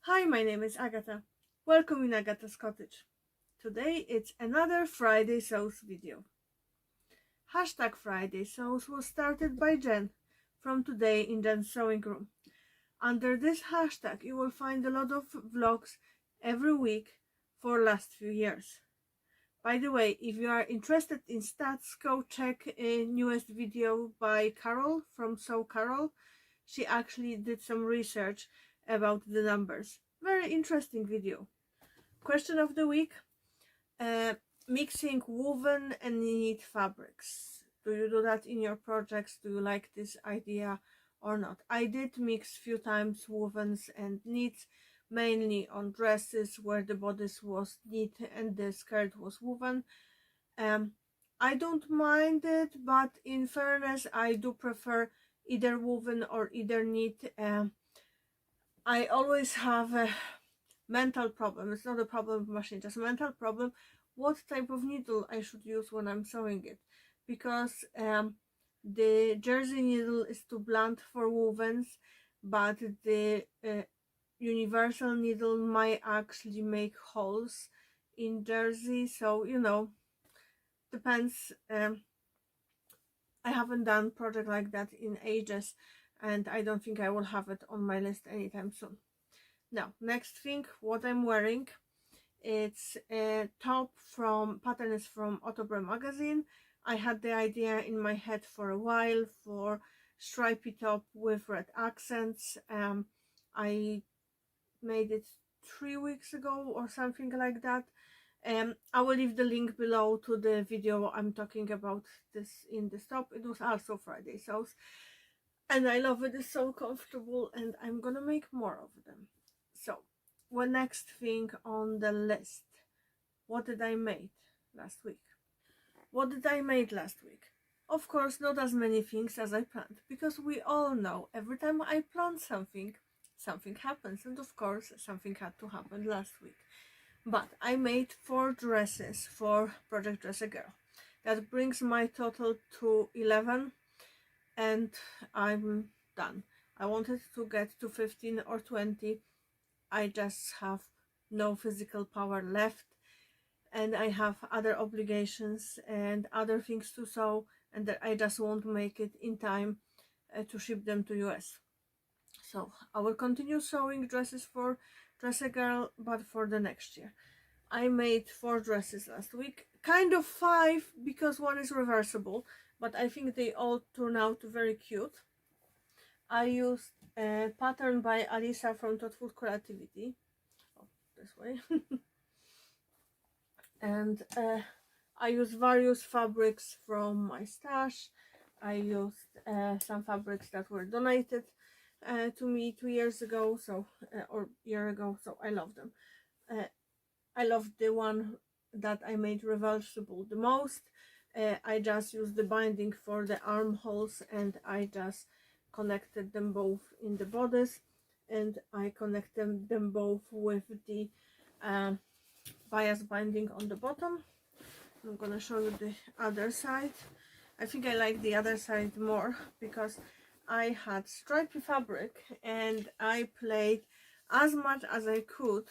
Hi, my name is Agata. Welcome in Agata's Cottage. Today it's another Friday Sews video. Hashtag Friday Sews was started by Jen from Today in Jen's Sewing Room. Under this hashtag you will find a lot of vlogs every week for last few years. By the way, if you are interested in stats, go check a newest video by Carol from Sew Carol. She actually did some research about the numbers. Very interesting video. Question of the week: mixing woven and knit fabrics. Do you do that in your projects? Do you like this idea or not? I did mix few times wovens and knits, mainly on dresses where the bodice was knit and the skirt was woven. I don't mind it, but in fairness I do prefer either woven or either knit. I always have a mental problem. It's not a problem of machine, just a mental problem. What type of needle I should use when I'm sewing it, because the jersey needle is too blunt for wovens, but the universal needle might actually make holes in jersey, so depends. I haven't done project like that in ages, and I don't think I will have it on my list anytime soon. Now, next thing, what I'm wearing, it's a top from, pattern is from Ottobre magazine. I had the idea in my head for a while for stripy top with red accents. I made it 3 weeks ago or something like that. I will leave the link below to the video I'm talking about this in the top. It was also Friday Sews, and I love it. It's so comfortable, and I'm gonna make more of them. So, what next thing on the list? What did I make last week? What did I make last week? Of course, not as many things as I planned, because we all know every time I plan something, something happens, and of course, something had to happen last week. But I made 4 dresses for Project Dress a Girl. That brings my total to 11, and I'm done. I wanted to get to 15 or 20. I just have no physical power left, and I have other obligations and other things to sew, and that I just won't make it in time to ship them to US. So I will continue sewing dresses for Dress a Girl, but for the next year. I made 4 dresses last week, kind of 5 because one is reversible, but I think they all turn out very cute. I used a pattern by Alisa from Thoughtful Creativity. Oh, this way. And I used various fabrics from my stash. I used some fabrics that were donated to me 2 years ago, so or year ago, so I love them. I love the one that I made reversible the most. I just used the binding for the armholes, and I just connected them both in the bodice, and I connected them both with the bias binding on the bottom. I'm gonna show you the other side. I think I like the other side more because I had stripy fabric and I played as much as I could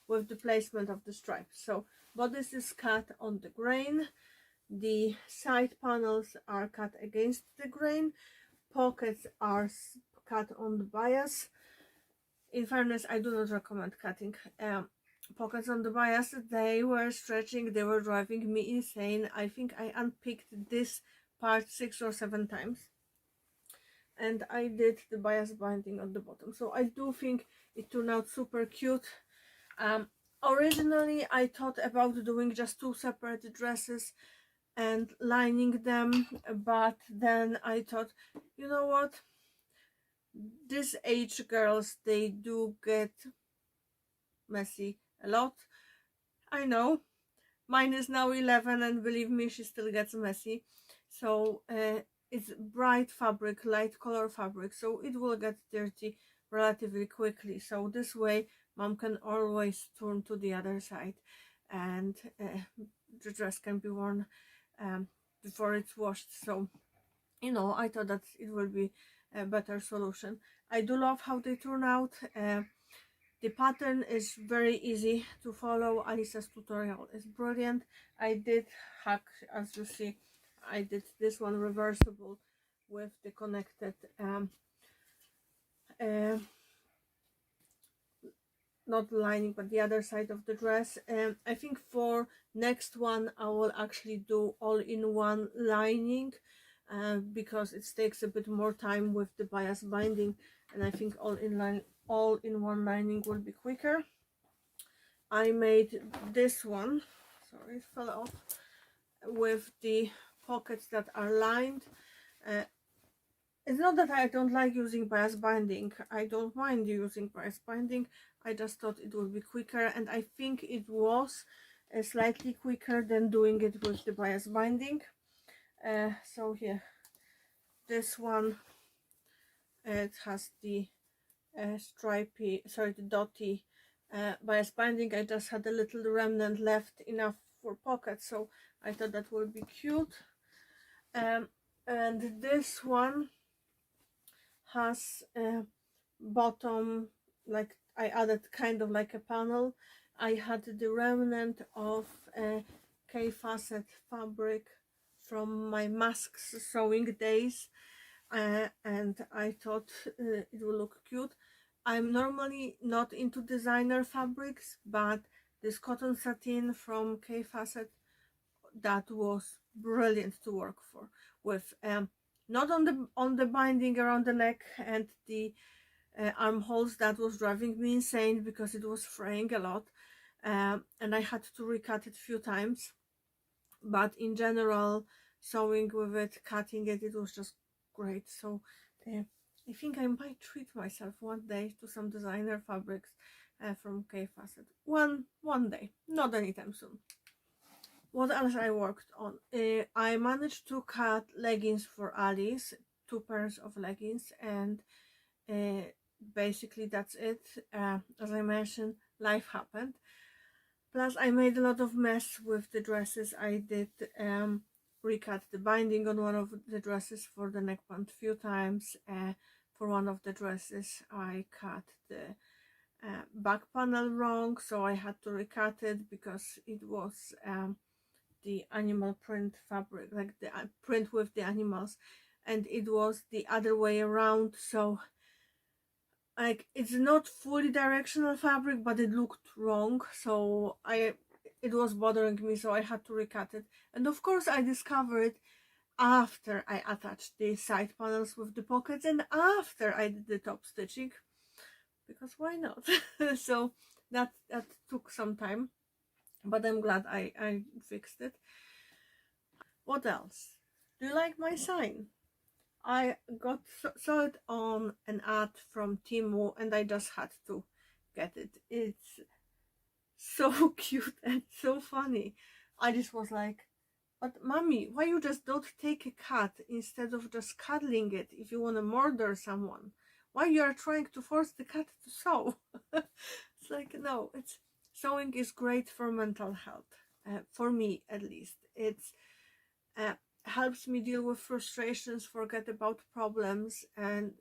with the placement of the stripes. So bodice is cut on the grain, the side panels are cut against the grain, pockets are cut on the bias. In fairness, I do not recommend cutting pockets on the bias. They were stretching, they were driving me insane. I think I unpicked this part 6 or 7 times, and I did the bias binding on the bottom, so I do think it turned out super cute. Originally I thought about doing just 2 separate dresses and lining them, but then I thought, you know what, this age girls, they do get messy a lot. I know, mine is now 11, and believe me, she still gets messy. So it's bright fabric, light color fabric, so it will get dirty relatively quickly. So this way mom can always turn to the other side, and the dress can be worn before it's washed. So I thought that it will be a better solution. I do love how they turn out. The pattern is very easy to follow. Alice's tutorial is brilliant. I did hack, as you see, I did this one reversible with the connected uh, not lining but the other side of the dress. I think for next one I will actually do all-in-one lining because it takes a bit more time with the bias binding, and I think all-in-one lining will be quicker. I made this one, sorry it fell off, with the pockets that are lined. It's not that I don't like using bias binding. I don't mind using bias binding. I just thought it would be quicker, and I think it was slightly quicker than doing it with the bias binding. So here, this one, it has the the dotty bias binding. I just had a little remnant left, enough for pockets, so I thought that would be cute. And this one has a bottom, like I added kind of like a panel. I had the remnant of K-facet fabric from my masks sewing days, and I thought it will look cute. I'm normally not into designer fabrics, but this cotton satin from K-facet, that was brilliant to work for with. Not on the binding around the neck and the armholes. That was driving me insane because it was fraying a lot, and I had to recut it a few times. But in general, sewing with it, cutting it, it was just great. So I think I might treat myself one day to some designer fabrics from K-facet. One day, not anytime soon. What else I worked on? I managed to cut leggings for Alice, 2 pairs of leggings, and basically that's it. As I mentioned, life happened. Plus I made a lot of mess with the dresses. I did recut the binding on one of the dresses for the neckband a few times. For one of the dresses I cut the back panel wrong, so I had to recut it because it was the animal print fabric, like the print with the animals, and it was the other way around. So like it's not fully directional fabric, but it looked wrong, so it was bothering me, so I had to recut it. And of course I discovered after I attached the side panels with the pockets and after I did the top stitching, because why not? So that took some time, but I'm glad I fixed it. What else? Do you like my sign? I saw it on an ad from Temu and I just had to get it. It's so cute and so funny. I just was like, but mommy, why you just don't take a cat instead of just cuddling it if you want to murder someone? Why you are trying to force the cat to sew? It's like, no, sewing is great for mental health. For me, at least. It's helps me deal with frustrations, forget about problems, and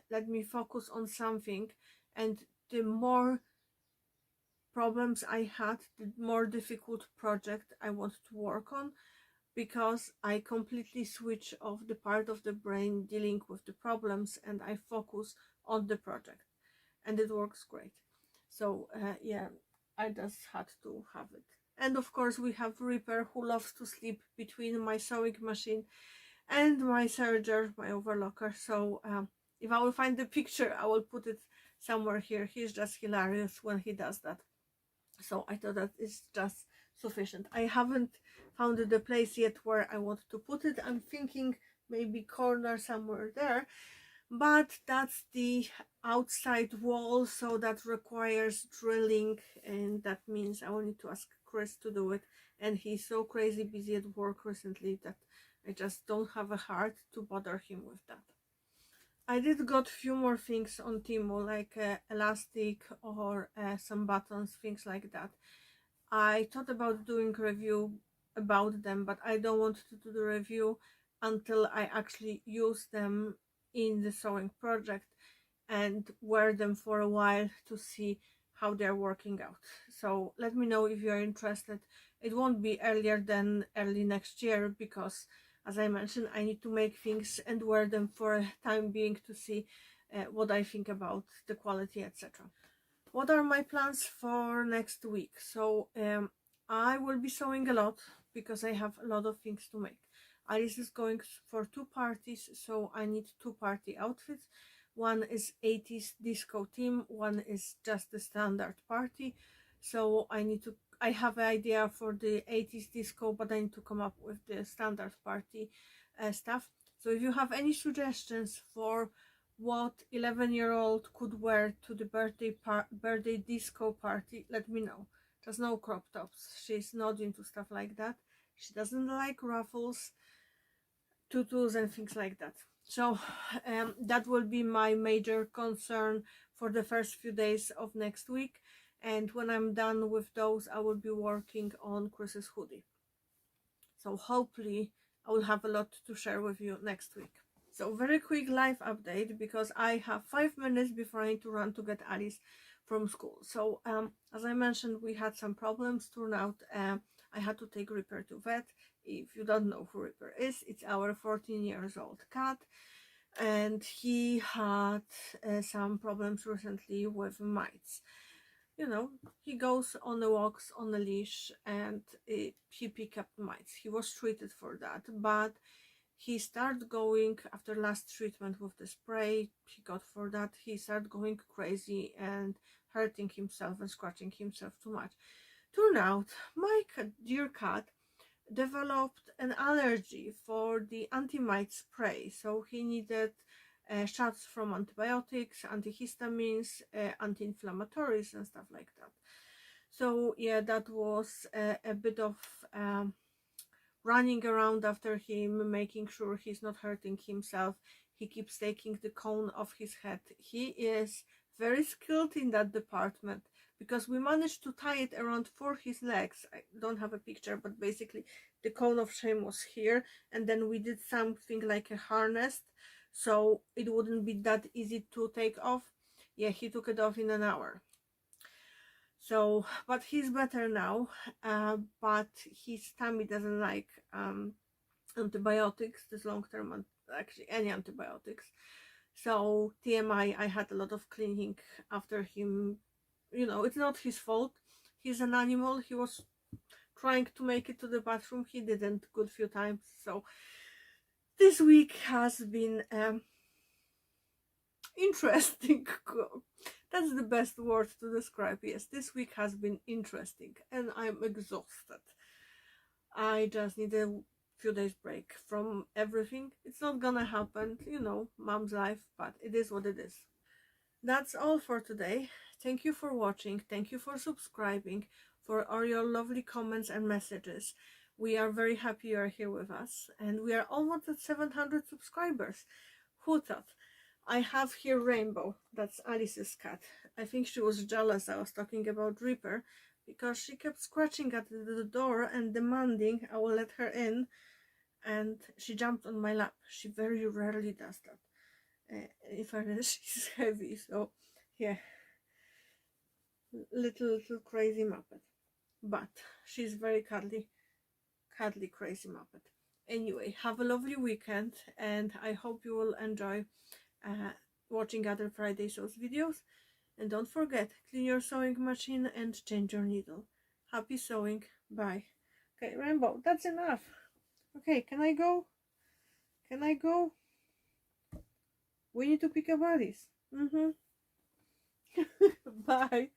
let me focus on something. And the more problems I had, the more difficult project I want to work on, because I completely switch off the part of the brain dealing with the problems and I focus on the project, and it works great. So yeah, I just had to have it. And of course we have Reaper, who loves to sleep between my sewing machine and my serger, my overlocker. So if I will find the picture, I will put it somewhere here. He's just hilarious when he does that. So I thought that is just sufficient. I haven't found the place yet where I want to put it. I'm thinking maybe corner somewhere there, but that's the outside wall, so that requires drilling, and that means I will need to ask Chris to do it, and he's so crazy busy at work recently that I just don't have a heart to bother him with that. I did got few more things on Temu, like elastic or some buttons, things like that. I thought about doing review about them, but I don't want to do the review until I actually use them in the sewing project and wear them for a while to see how they're working out. So let me know if you're interested. It won't be earlier than early next year because, as I mentioned, I need to make things and wear them for a time being to see what I think about the quality, etc. What are my plans for next week? So I will be sewing a lot because I have a lot of things to make. Alice is going for 2 parties, so I need 2 party outfits. One is 80s disco theme, one is just the standard party. So I have an idea for the 80s disco, but I need to come up with the standard party stuff. So if you have any suggestions for what 11-year-old could wear to the birthday disco party, let me know. Just no crop tops. She's not into stuff like that. She doesn't like ruffles, tutus and things like that. So that will be my major concern for the first few days of next week, and when I'm done with those I will be working on Chris's hoodie. So hopefully I will have a lot to share with you next week. So very quick live update because I have 5 minutes before I need to run to get Alice from school. So as I mentioned, we had some problems. Turned out I had to take Ripper to vet. If you don't know who Ripper is, it's our 14-year-old cat, and he had some problems recently with mites. You know, he goes on the walks on a leash and he picked up mites. He was treated for that, but he started going, after last treatment with the spray he got for that, he started going crazy and hurting himself and scratching himself too much. Turned out my dear cat developed an allergy for the anti-mite spray, so he needed shots from antibiotics, antihistamines, anti-inflammatories and stuff like that. So yeah, that was a bit of running around after him, making sure he's not hurting himself. He keeps taking the cone off his head. He is very skilled in that department because we managed to tie it around for his legs. I don't have a picture, but basically the cone of shame was here, and then we did something like a harness so it wouldn't be that easy to take off. Yeah, he took it off in an hour. So, but he's better now, but his tummy doesn't like antibiotics, this long-term, actually any antibiotics. So TMI, I had a lot of cleaning after him. You know, it's not his fault. He's an animal. He was trying to make it to the bathroom. He didn't good few times. So this week has been interesting. That's the best word to describe. Yes, this week has been interesting and I'm exhausted. I just need a few days break from everything. It's not gonna happen, you know, mom's life, but it is what it is. That's all for today. Thank you for watching. Thank you for subscribing, for all your lovely comments and messages. We are very happy you are here with us, and we are almost at 700 subscribers. Who thought? I have here Rainbow. That's Alice's cat. I think she was jealous I was talking about Reaper because she kept scratching at the door and demanding I will let her in, and she jumped on my lap. She very rarely does that. In fairness, she's heavy, so yeah, little crazy muppet, but she's very cuddly crazy muppet. Anyway, have a lovely weekend, and I hope you will enjoy watching other Friday Sews videos. And don't forget, clean your sewing machine and change your needle. Happy sewing. Bye. Okay, Rainbow, that's enough. Okay, can I go? Can I go? We need to pick up Alice. Bye.